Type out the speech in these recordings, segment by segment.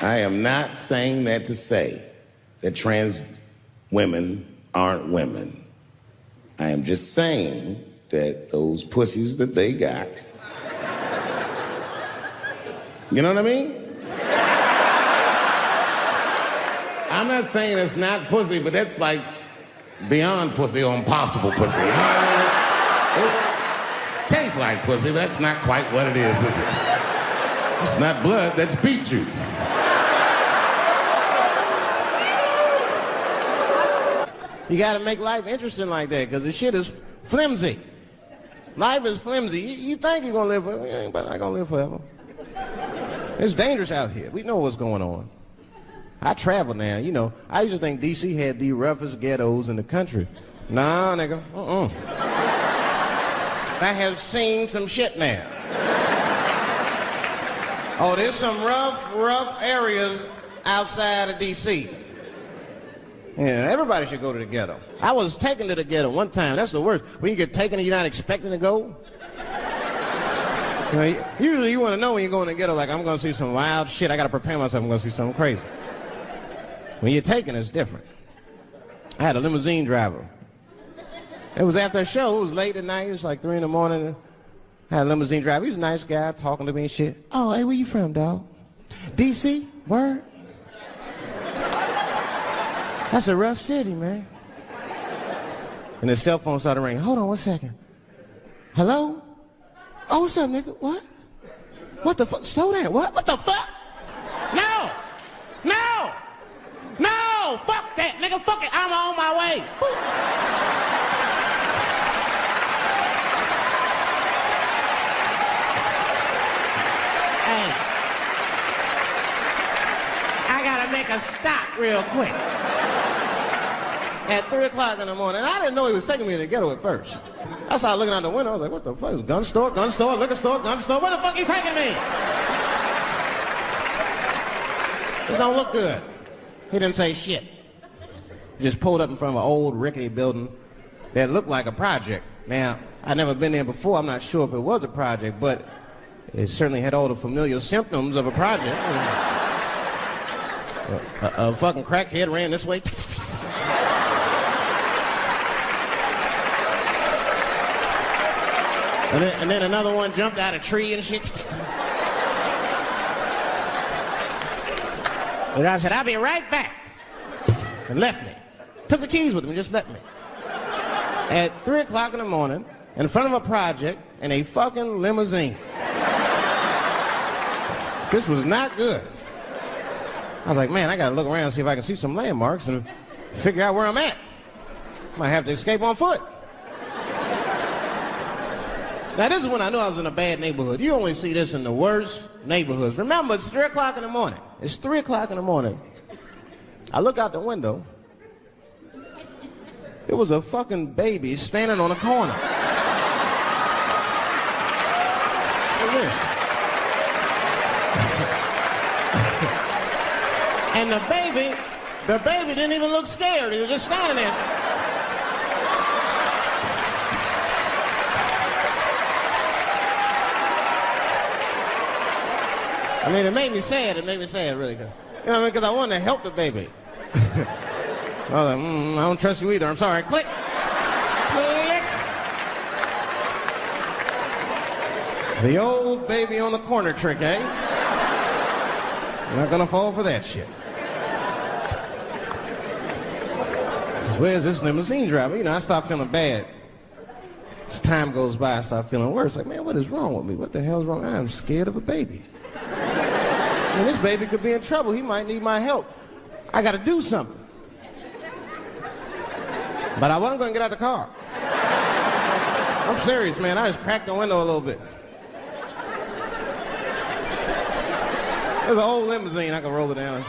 I am not saying that to say that trans women aren't women. I am just saying that those pussies that they got, you know what I mean? I'm not saying it's not pussy, but that's like beyond pussy or impossible pussy. You know what I mean? It tastes like pussy, but that's not quite what it is it? It's not blood, that's beet juice. You gotta make life interesting like that, because the shit is flimsy. Life is flimsy. You think you're gonna live forever, you ain't not gonna live forever. It's dangerous out here. We know what's going on. I travel now, you know. I used to think D.C. had the roughest ghettos in the country. Nah, nigga, I have seen some shit now. Oh, there's some rough areas outside of D.C. Yeah, everybody should go to the ghetto. I was taken to the ghetto one time. That's the worst. When you get taken and you're not expecting to go. You know, usually you want to know when you go in the ghetto, like, I'm going to see some wild shit. I got to prepare myself. I'm going to see something crazy. When you're taken, it's different. I had a limousine driver. It was after a show. It was late at night. It was like 3 in the morning. I had a limousine driver. He was a nice guy talking to me and shit. Oh, hey, where you from, dog? D.C.? Word? That's a rough city, man. And his cell phone started ringing. Hold on 1 second. Hello? Oh, what's up, nigga? What? What the fuck? Slow down. What? What the fuck? No! No! No! Fuck that, nigga. Fuck it. I'm on my way. Hey. I gotta make a stop real quick. At 3 o'clock in the morning. I didn't know he was taking me to the ghetto at first. I started looking out the window. I was like, what the fuck? It's gun store, liquor store, gun store. Where the fuck are you taking me? This don't look good. He didn't say shit. He just pulled up in front of an old rickety building that looked like a project. Now, I'd never been there before. I'm not sure if it was a project, but it certainly had all the familiar symptoms of a project. A fucking crackhead ran this way. And then another one jumped out of a tree and shit. The driver said, I'll be right back. And left me. Took the keys with him and just left me. At 3 o'clock in the morning, in front of a project, in a fucking limousine. This was not good. I was like, man, I gotta look around and see if I can see some landmarks and figure out where I'm at. Might have to escape on foot. Now, this is when I knew I was in a bad neighborhood. You only see this in the worst neighborhoods. Remember, it's 3 o'clock in the morning. It's 3 o'clock in the morning. I look out the window. There was a fucking baby standing on a corner. And the baby didn't even look scared. He was just standing there. I mean, it made me sad. It made me sad, really. You know what I mean? Because I wanted to help the baby. I was like, I don't trust you either. I'm sorry. Click. Click. The old baby on the corner trick, eh? I'm not going to fall for that shit. Where's this limousine driver? You know, I start feeling bad. As time goes by, I start feeling worse. Like, man, what is wrong with me? What the hell is wrong? I'm scared of a baby. And this baby could be in trouble. He might need my help. I got to do something. But I wasn't going to get out the car. I'm serious, man. I just cracked the window a little bit. There's an old limousine. I can roll it down.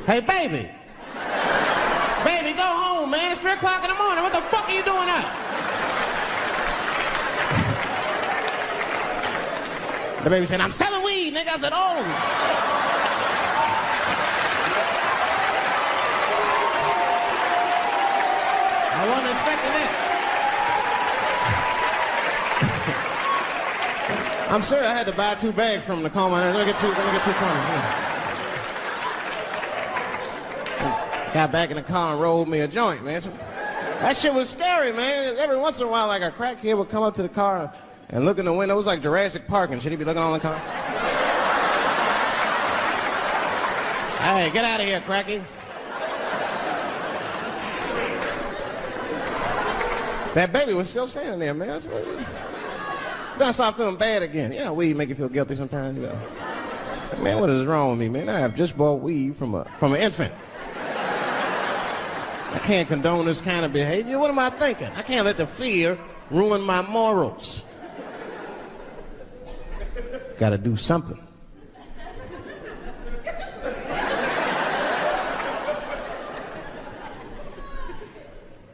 Hey, baby. Baby, go home, man. It's 3 o'clock in the morning. What the fuck are you doing up? The baby said, I'm selling weed, nigga. I said, oh. I wasn't expecting I'm sorry, I had to buy 2 bags from him to calm my nerves. Let me get 2 from him. Got back in the car and rolled me a joint, man. That shit was scary, man. Every once in a while, like a crackhead would come up to the car and look in the window. It was like Jurassic Park and shit. He'd be looking on the car. Hey, get out of here, cracky. That baby was still standing there, man. That's what Then I started feeling bad again. Yeah, weed make you feel guilty sometimes. You know. Man, what is wrong with me, man? I have just bought weed from an infant. I can't condone this kind of behavior. What am I thinking? I can't let the fear ruin my morals. Gotta do something.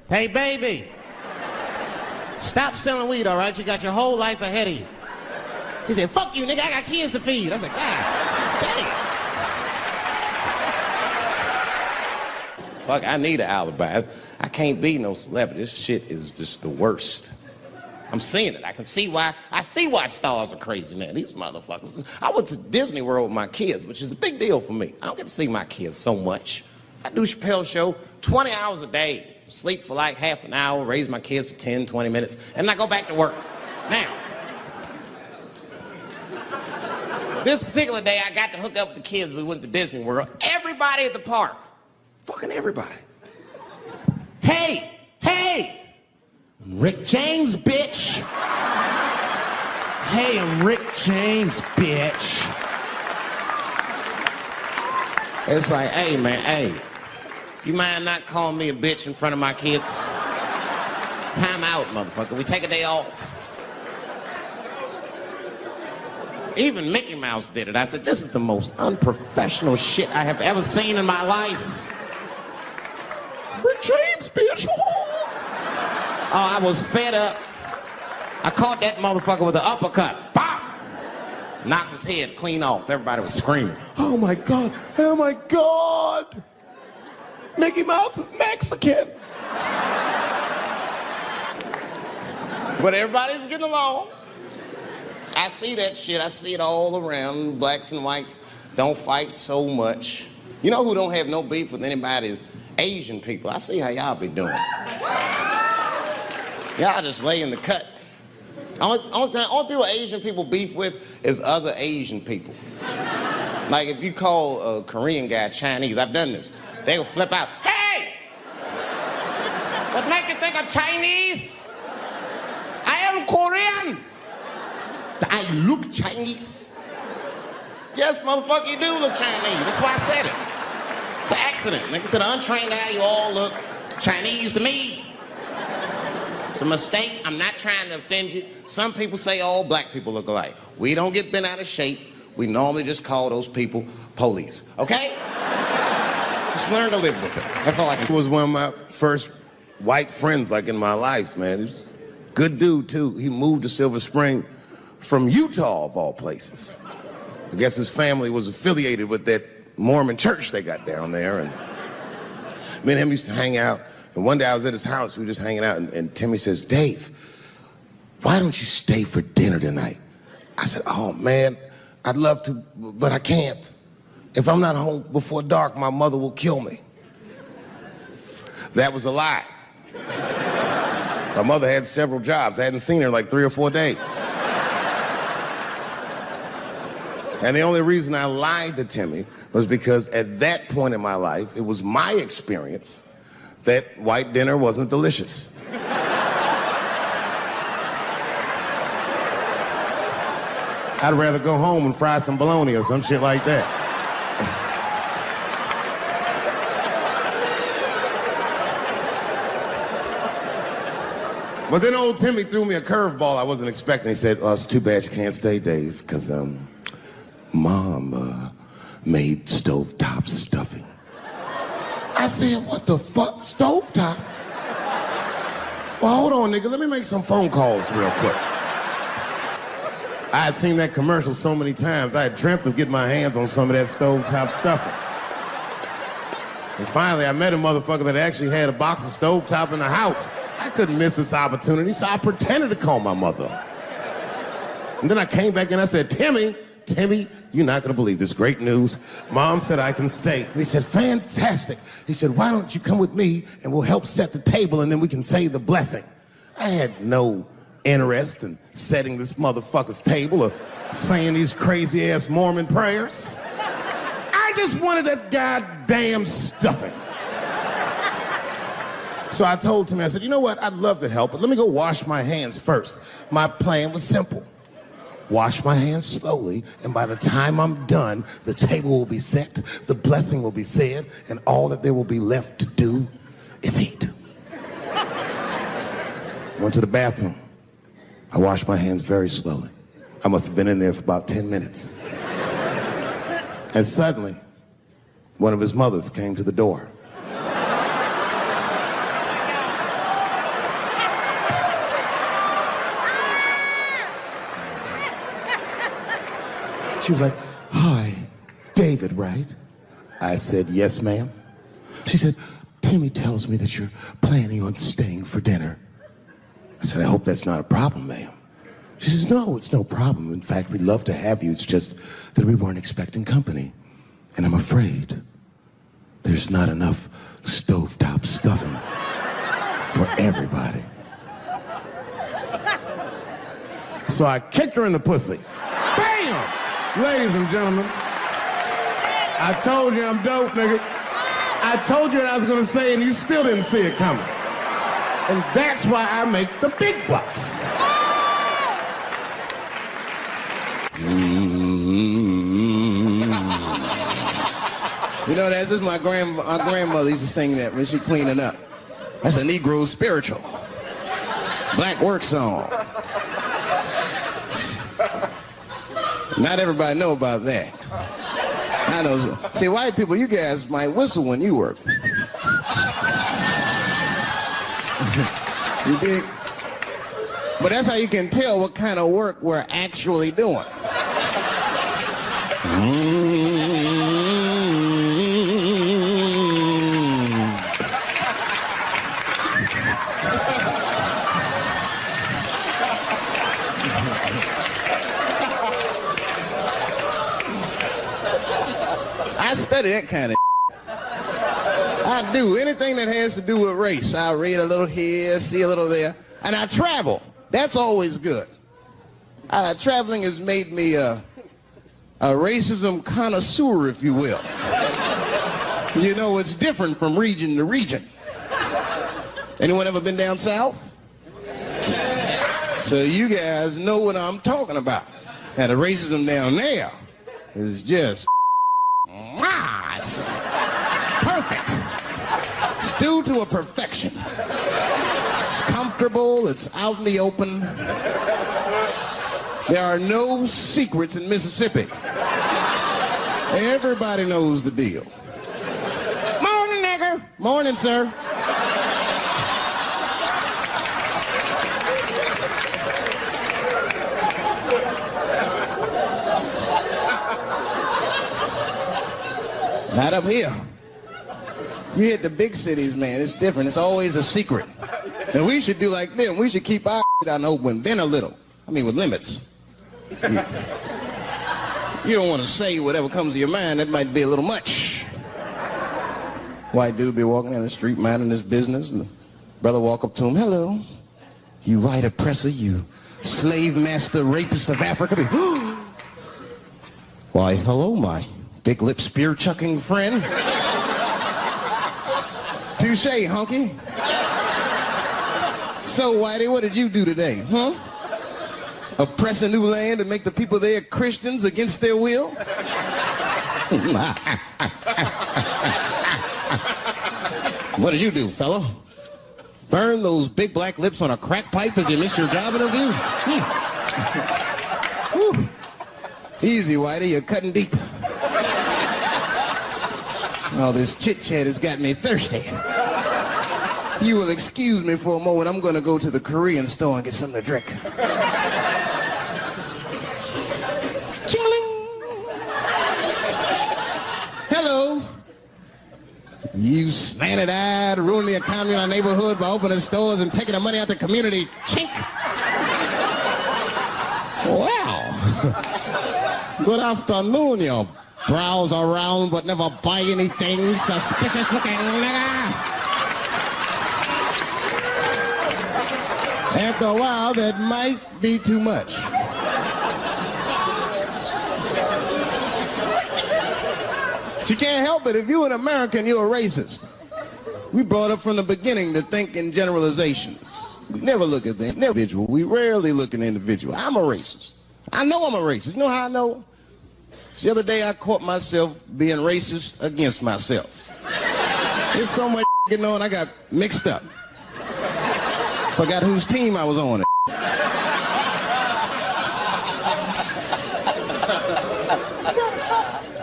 Hey, baby. Stop selling weed, all right? You got your whole life ahead of you. He said, fuck you, nigga, I got kids to feed. I said, God damn. Fuck, I need an alibi. I can't be no celebrity. This shit is just the worst. I'm seeing it. I see why stars are crazy, man. These motherfuckers. I went to Disney World with my kids, which is a big deal for me. I don't get to see my kids so much. I do Chappelle show 20 hours a day. Sleep for like half an hour, raise my kids for 10, 20 minutes, and then I go back to work. Now, this particular day, I got to hook up with the kids. We went to Disney World. Everybody at the park, fucking everybody. Hey, I'm Rick James, bitch. Hey, I'm Rick James, bitch. It's like, hey, man, hey. You mind not calling me a bitch in front of my kids? Time out, motherfucker. We take a day off. Even Mickey Mouse did it. I said, this is the most unprofessional shit I have ever seen in my life. Rick James, bitch. Oh, I was fed up. I caught that motherfucker with an uppercut. Pop! Knocked his head clean off. Everybody was screaming. Oh my God, oh my God. Mickey Mouse is Mexican. But everybody's getting along. I see that shit. I see it all around. Blacks and whites don't fight so much. You know who don't have no beef with anybody is Asian people. I see how y'all be doing. Y'all just lay in the cut. Only people Asian people beef with is other Asian people. Like if you call a Korean guy Chinese, I've done this. They will flip out. Hey! What make you think I'm Chinese? I am Korean. I look Chinese. Yes, motherfucker, you do look Chinese. That's why I said it. It's an accident. Nigga, to the untrained eye, you all look Chinese to me. It's a mistake. I'm not trying to offend you. Some people say all black people look alike. We don't get bent out of shape. We normally just call those people police. Okay? Just learn to live with it. That's all I can do. He was one of my first white friends, like, in my life, man. He was a good dude, too. He moved to Silver Spring from Utah, of all places. I guess his family was affiliated with that Mormon church they got down there, and me and him used to hang out. And one day I was at his house, we were just hanging out, and Timmy says, Dave, why don't you stay for dinner tonight? I said, oh, man, I'd love to, but I can't. If I'm not home before dark, my mother will kill me. That was a lie. My mother had several jobs. I hadn't seen her in like 3 or 4 days. And the only reason I lied to Timmy was because at that point in my life, it was my experience that white dinner wasn't delicious. I'd rather go home and fry some bologna or some shit like that. But then old Timmy threw me a curveball I wasn't expecting. He said, oh, it's too bad you can't stay, Dave, because Mom made stovetop stuffing. I said, what the fuck, stovetop? Well, hold on, nigga, let me make some phone calls real quick. I had seen that commercial so many times, I had dreamt of getting my hands on some of that stovetop stuffing. And finally, I met a motherfucker that actually had a box of stovetop in the house. I couldn't miss this opportunity, so I pretended to call my mother. And then I came back and I said, Timmy, you're not gonna believe this great news. Mom said I can stay. And he said, fantastic. He said, why don't you come with me and we'll help set the table and then we can say the blessing. I had no interest in setting this motherfucker's table or saying these crazy ass Mormon prayers. I just wanted that goddamn stuffing. So I told Timmy, I said, you know what, I'd love to help, but let me go wash my hands first. My plan was simple. Wash my hands slowly, and by the time I'm done, the table will be set, the blessing will be said, and all that there will be left to do is eat. Went to the bathroom. I washed my hands very slowly. I must have been in there for about 10 minutes. And suddenly, one of his mothers came to the door. She was like, hi, David, right? I said, yes, ma'am. She said, Timmy tells me that you're planning on staying for dinner. I said, I hope that's not a problem, ma'am. She says, no, it's no problem. In fact, we'd love to have you. It's just that we weren't expecting company. And I'm afraid there's not enough stovetop stuffing for everybody. So I kicked her in the pussy. Bam! Ladies and gentlemen, I told you I'm dope, nigga. I told you what I was gonna say and you still didn't see it coming. And that's why I make the big bucks. You know, that's just my grandmother used to sing that when she cleaning up. That's a Negro spiritual. Black work song. Not everybody know about that. I know. See, white people, you guys might whistle when you work. You dig? But that's how you can tell what kind of work we're actually doing. I study that kind of I do. Anything that has to do with race. I read a little here, see a little there. And I travel. That's always good. Traveling has made me a racism connoisseur, if you will. You know, it's different from region to region. Anyone ever been down south? So you guys know what I'm talking about. And the racism down there is just it's perfect. It's due to a perfection. It's comfortable, it's out in the open. There are no secrets in Mississippi. Everybody knows the deal. Morning, nigger. Morning, sir. Not up here. You hit the big cities, man, it's different. It's always a secret. And we should do like them. We should keep our shit out in the open, then a little. I mean, with limits. You don't want to say whatever comes to your mind. That might be a little much. White dude be walking down the street minding his business, and the brother walk up to him, hello, you white oppressor, you slave master rapist of Africa. Why, hello, my big lip spear chucking friend. Touche, hunky. So, Whitey, what did you do today, huh? Oppress a new land and make the people there Christians against their will? What did you do, fellow? Burn those big black lips on a crack pipe as you miss your job interview? Easy, Whitey, you're cutting deep. All this chit-chat has got me thirsty. You will excuse me for a moment. I'm going to go to the Korean store and get something to drink. Ching-a-ling. Hello. You slanted-eyed, ruining the economy in our neighborhood by opening stores and taking the money out the community. Chink! Well, good afternoon, you browse around but never buy anything. Suspicious looking nigga. After a while, that might be too much. But you can't help it. If you're an American, you're a racist. We brought up from the beginning to think in generalizations. We never look at the individual. We rarely look at the individual. I'm a racist. I know I'm a racist. You know how I know? The other day I caught myself being racist against myself. There's so much going on, I got mixed up. Forgot whose team I was on.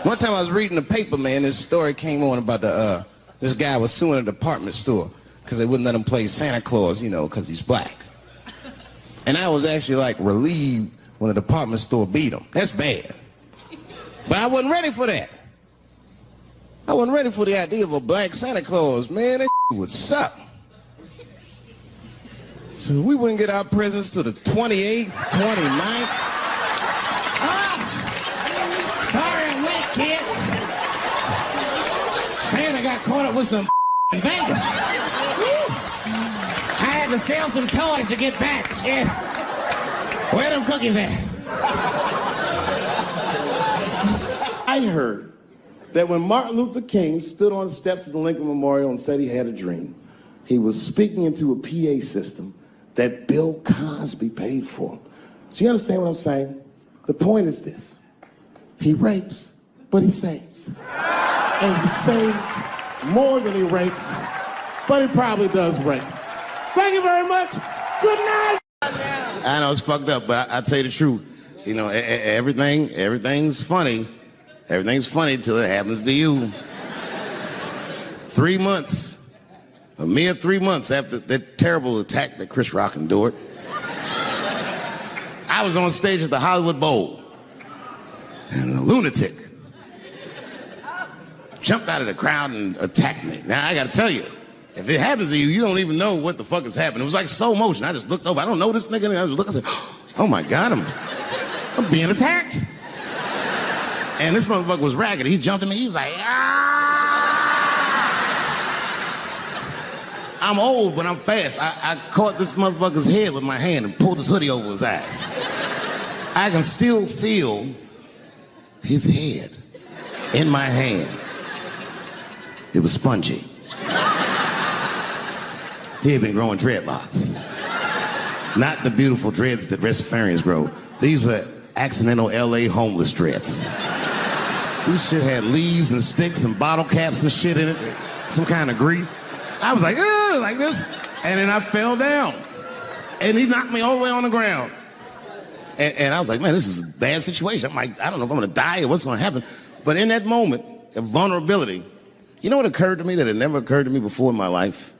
One time I was reading the paper, man, this story came on about this guy was suing a department store because they wouldn't let him play Santa Claus, you know, because he's black. And I was actually like relieved when the department store beat him. That's bad. But I wasn't ready for that. I wasn't ready for the idea of a black Santa Claus, man. That would suck. So we wouldn't get our presents till the 28th, 29th. Sorry I'm late, kids. Santa got caught up with some in Vegas. I had to sell some toys to get back. Shit. Where them cookies at? I heard that when Martin Luther King stood on the steps of the Lincoln Memorial and said he had a dream, he was speaking into a PA system that Bill Cosby paid for. Do you understand what I'm saying? The point is this. He rapes, but he saves. And he saves more than he rapes, but he probably does rape. Thank you very much. Good night. I know it's fucked up, but I tell you the truth. You know, everything's funny. Everything's funny till it happens to you. 3 months, a mere 3 months after that terrible attack that Chris Rock endured, I was on stage at the Hollywood Bowl, and a lunatic jumped out of the crowd and attacked me. Now, I gotta tell you, if it happens to you, you don't even know what the fuck is happening. It was like slow motion. I just looked over. I don't know this nigga. And I was looking, I said, oh my God, I'm being attacked. And this motherfucker was ragged. He jumped at me. He was like, ah! I'm old, but I'm fast. I caught this motherfucker's head with my hand and pulled his hoodie over his eyes. I can still feel his head in my hand. It was spongy. He had been growing dreadlocks. Not the beautiful dreads that Rastafarians grow. These were accidental LA homeless dreads. This shit had leaves and sticks and bottle caps and shit in it. Some kind of grease. I was like, ugh, like this. And then I fell down. And he knocked me all the way on the ground. And I was like, man, this is a bad situation. I'm like, I don't know if I'm gonna die or what's gonna happen. But in that moment of vulnerability, you know what occurred to me that had never occurred to me before in my life?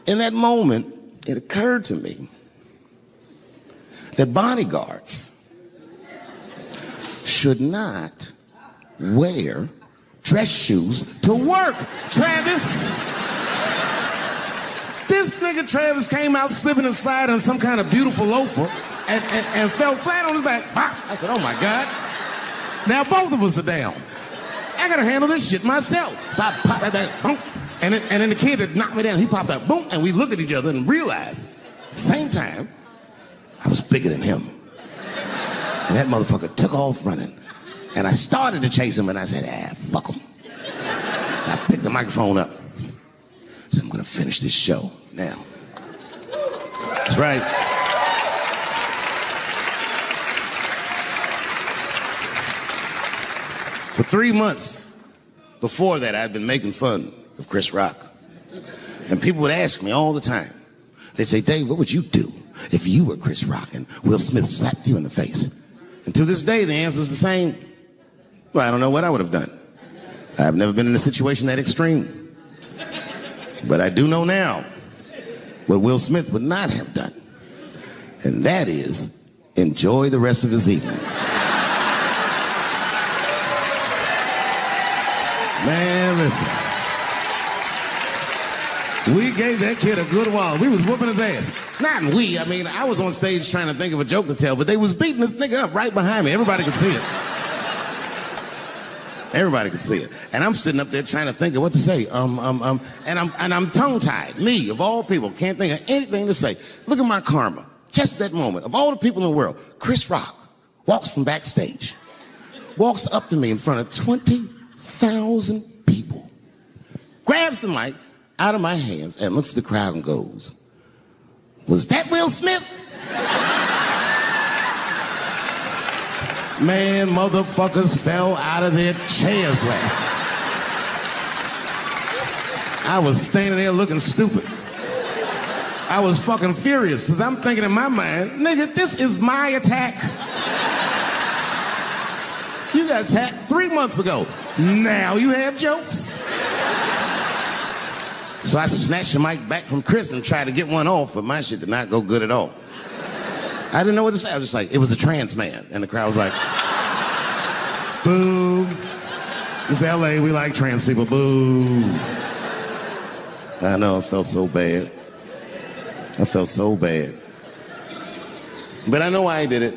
In that moment, it occurred to me that bodyguards should not wear dress shoes to work, Travis. This nigga Travis came out slipping and sliding on some kind of beautiful loafer and fell flat on his back. I said, oh my God. Now both of us are down. I gotta handle this shit myself. So I popped that back, boom. And then the kid that knocked me down, he popped out, boom, and we looked at each other and realized at the same time, I was bigger than him. And that motherfucker took off running. And I started to chase him, and I said, fuck him. And I picked the microphone up. I said, I'm gonna finish this show now. That's right. For 3 months before that, I'd been making fun of Chris Rock. And people would ask me all the time. They'd say, Dave, what would you do if you were Chris Rock and Will Smith slapped you in the face? And to this day, the answer is the same. Well, I don't know what I would have done. I've never been in a situation that extreme. But I do know now what Will Smith would not have done. And that is enjoy the rest of his evening. Man, listen. We gave that kid a good wall. We was whooping his ass. Not we. I mean, I was on stage trying to think of a joke to tell, but they was beating this nigga up right behind me. Everybody could see it. Everybody could see it. And I'm sitting up there trying to think of what to say. And I'm tongue-tied. Me, of all people, can't think of anything to say. Look at my karma. Just that moment. Of all the people in the world, Chris Rock walks from backstage, walks up to me in front of 20,000 people, grabs the mic out of my hands and looks at the crowd and goes, "Was that Will Smith?" Man, motherfuckers fell out of their chairs laughing. I was standing there looking stupid. I was fucking furious because I'm thinking in my mind, nigga, this is my attack. You got attacked 3 months ago. Now you have jokes. So I snatched the mic back from Chris and tried to get one off, but my shit did not go good at all. I didn't know what to say. I was just like, it was a trans man. And the crowd was like, boo. It's LA, we like trans people, boo. I know, I felt so bad. I felt so bad. But I know why I did it.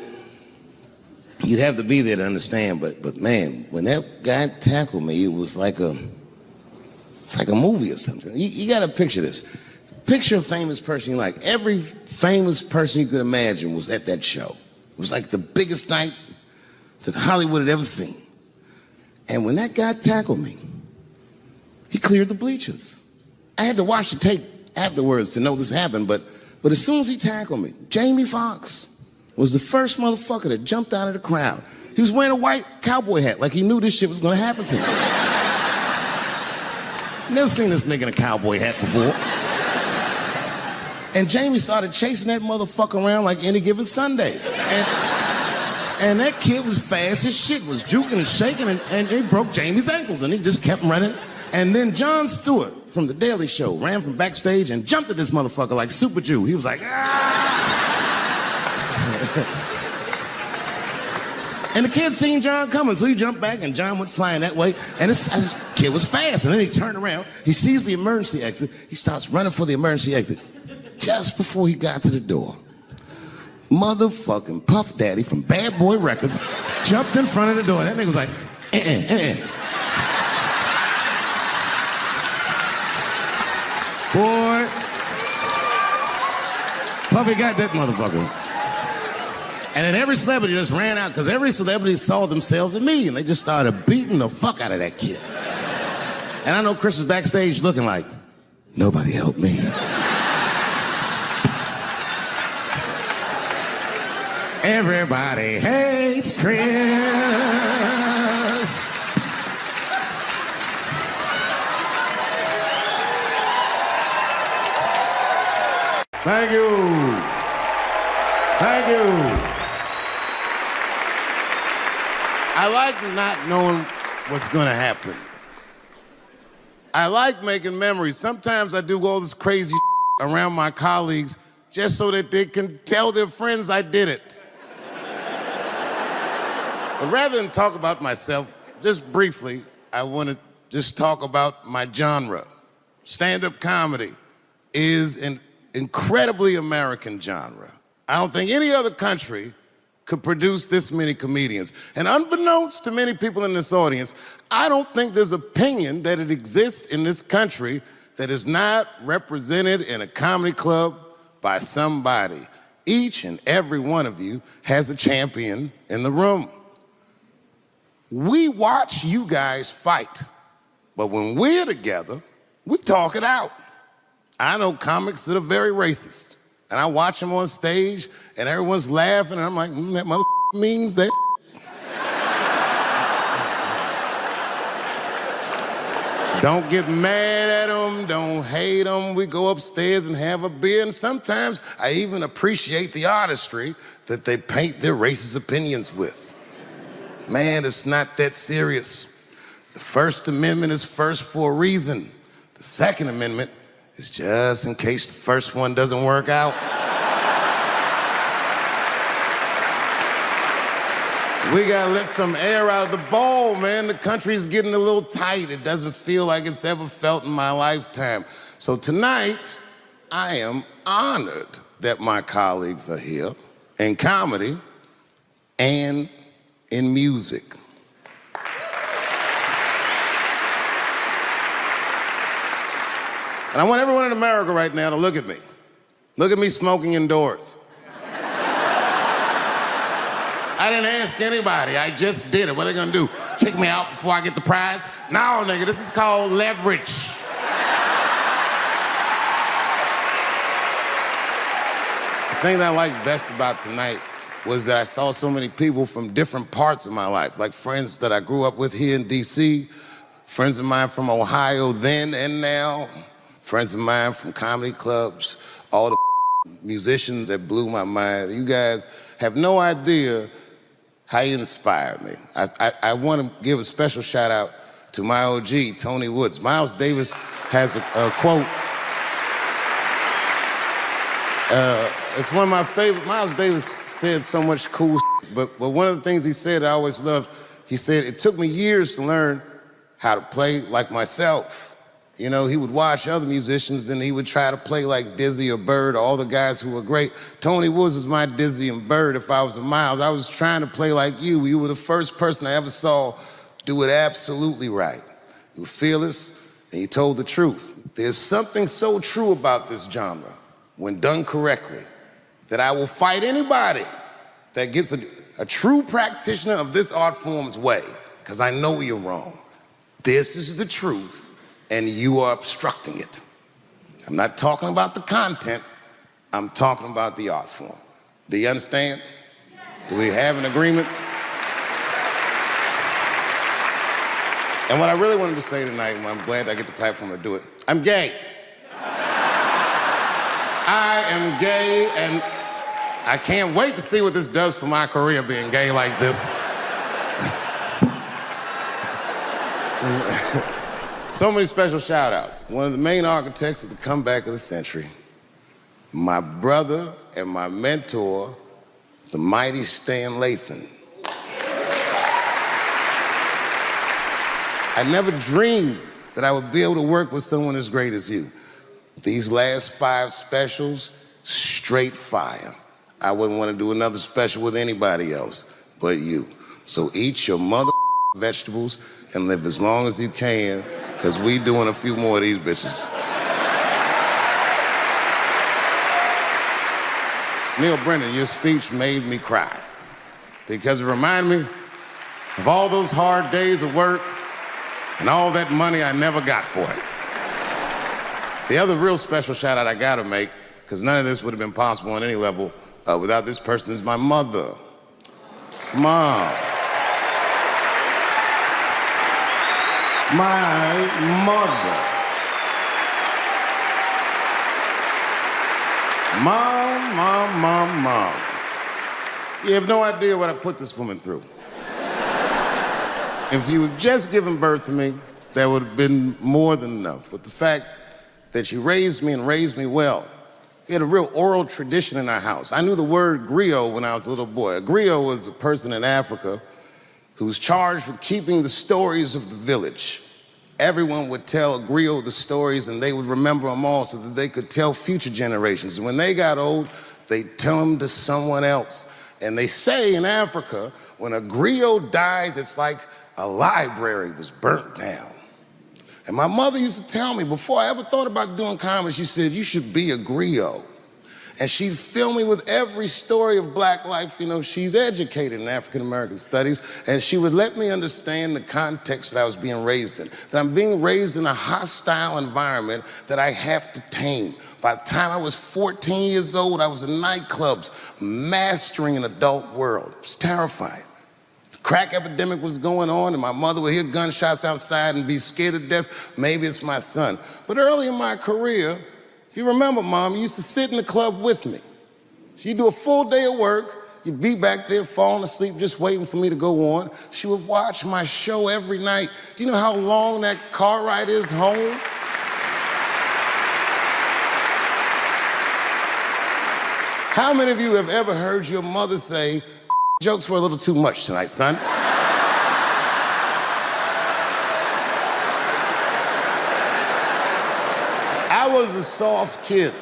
You'd have to be there to understand, but man, when that guy tackled me, it was like it's like a movie or something. You gotta picture this. Picture a famous person you like. Every famous person you could imagine was at that show. It was like the biggest night that Hollywood had ever seen. And when that guy tackled me, he cleared the bleachers. I had to watch the tape afterwards to know this happened, but as soon as he tackled me, Jamie Foxx was the first motherfucker that jumped out of the crowd. He was wearing a white cowboy hat like he knew this shit was gonna happen to him. Never seen this nigga in a cowboy hat before. And Jamie started chasing that motherfucker around like any given Sunday. And that kid was fast as shit, was juking and shaking, and he broke Jamie's ankles, and he just kept running. And then Jon Stewart from The Daily Show ran from backstage and jumped at this motherfucker like Super Jew. He was like, ah! And the kid seen Jon coming, so he jumped back, and Jon went flying that way. And this kid was fast. And then he turned around. He sees the emergency exit. He starts running for the emergency exit. Just before he got to the door, motherfucking Puff Daddy from Bad Boy Records jumped in front of the door. That nigga was like, Boy, Puffy got that motherfucker. And then every celebrity just ran out because every celebrity saw themselves in me, and they just started beating the fuck out of that kid. And I know Chris was backstage looking like, nobody helped me. Everybody hates Chris. Thank you. Thank you. I like not knowing what's going to happen. I like making memories. Sometimes I do all this crazy around my colleagues just so that they can tell their friends I did it. But rather than talk about myself, just briefly, I want to just talk about my genre. Stand-up comedy is an incredibly American genre. I don't think any other country could produce this many comedians. And unbeknownst to many people in this audience, I don't think there's opinion that it exists in this country that is not represented in a comedy club by somebody. Each and every one of you has a champion in the room. We watch you guys fight, but when we're together, we talk it out. I know comics that are very racist, and I watch them on stage, and everyone's laughing, and I'm like, that mother means that. Don't get mad at them, don't hate them. We go upstairs and have a beer, and sometimes I even appreciate the artistry that they paint their racist opinions with. Man, it's not that serious. The First Amendment is first for a reason. The Second Amendment is just in case the first one doesn't work out. We gotta let some air out of the ball, man. The country's getting a little tight. It doesn't feel like it's ever felt in my lifetime. So tonight, I am honored that my colleagues are here in comedy and in music. And I want everyone in America right now to look at me. Look at me smoking indoors. I didn't ask anybody, I just did it. What are they gonna do? Kick me out before I get the prize? No, nigga, this is called leverage. The thing that I liked best about tonight was that I saw so many people from different parts of my life, like friends that I grew up with here in DC, friends of mine from Ohio then and now, friends of mine from comedy clubs, all the musicians that blew my mind. You guys have no idea how you inspired me. I want to give a special shout out to my OG, Tony Woods. Miles Davis has a quote. It's one of my favorite. Miles Davis said so much cool shit, but one of the things he said I always loved, he said, it took me years to learn how to play like myself. You know, he would watch other musicians and he would try to play like Dizzy or Bird, or all the guys who were great. Tony Woods was my Dizzy and Bird if I was a Miles. I was trying to play like you. You were the first person I ever saw do it absolutely right. You were fearless and you told the truth. There's something so true about this genre, when done correctly, that I will fight anybody that gets a true practitioner of this art form's way, because I know you're wrong. This is the truth, and you are obstructing it. I'm not talking about the content, I'm talking about the art form. Do you understand? Do we have an agreement? And what I really wanted to say tonight, and I'm glad I get the platform to do it, I'm gay. I am gay, and I can't wait to see what this does for my career, being gay like this. So many special shout outs. One of the main architects of the comeback of the century, my brother and my mentor, the mighty Stan Lathan. I never dreamed that I would be able to work with someone as great as you. These last 5 specials, straight fire. I wouldn't want to do another special with anybody else but you. So eat your mother vegetables and live as long as you can, because we doing a few more of these bitches. Neil Brennan, your speech made me cry, because it reminded me of all those hard days of work and all that money I never got for it. The other real special shout out I gotta make, because none of this would have been possible on any level without this person, is my mother. Mom. My mother. Mom. You have no idea what I put this woman through. If you had just given birth to me, that would have been more than enough. But the fact that she raised me and raised me well, we had a real oral tradition in our house. I knew the word griot when I was a little boy. A griot was a person in Africa who's charged with keeping the stories of the village. Everyone would tell a griot the stories, and they would remember them all so that they could tell future generations. And when they got old, they'd tell them to someone else. And they say in Africa, when a griot dies, it's like a library was burnt down. And my mother used to tell me, before I ever thought about doing comedy, she said, you should be a griot. And she'd fill me with every story of black life. You know, she's educated in African-American studies, and she would let me understand the context that I was being raised in, that I'm being raised in a hostile environment that I have to tame. By the time I was 14 years old, I was in nightclubs, mastering an adult world. It was terrifying. The crack epidemic was going on, and my mother would hear gunshots outside and be scared to death. Maybe it's my son. But early in my career, if you remember, Mom, you used to sit in the club with me. She'd do a full day of work. You'd be back there falling asleep, just waiting for me to go on. She would watch my show every night. Do you know how long that car ride is home? How many of you have ever heard your mother say, jokes were a little too much tonight, son? I I was a soft kid.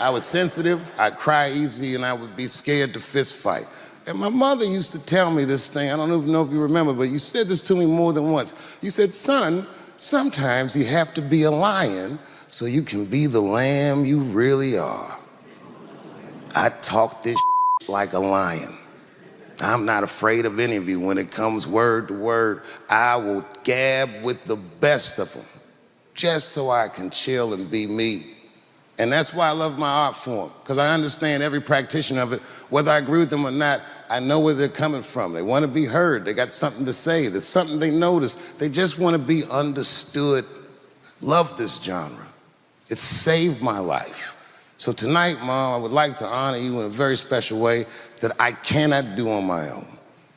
I was sensitive, I'd cry easy, and I would be scared to fist fight. And my mother used to tell me this thing, I don't even know if you remember, but you said this to me more than once. You said, son, sometimes you have to be a lion so you can be the lamb you really are. I talk this like a lion. I'm not afraid of any of you. When it comes word to word, I will gab with the best of them, just so I can chill and be me. And that's why I love my art form, because I understand every practitioner of it. Whether I agree with them or not, I know where they're coming from. They want to be heard. They got something to say. There's something they notice. They just want to be understood. Love this genre. It saved my life. So tonight, Mom, I would like to honor you in a very special way that I cannot do on my own.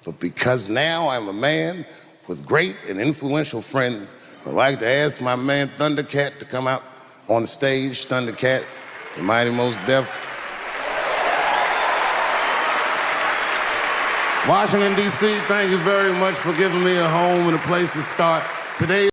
But because now I'm a man with great and influential friends, I'd like to ask my man Thundercat to come out on stage. Thundercat, the Mighty Most Def. Washington, D.C., thank you very much for giving me a home and a place to start. Today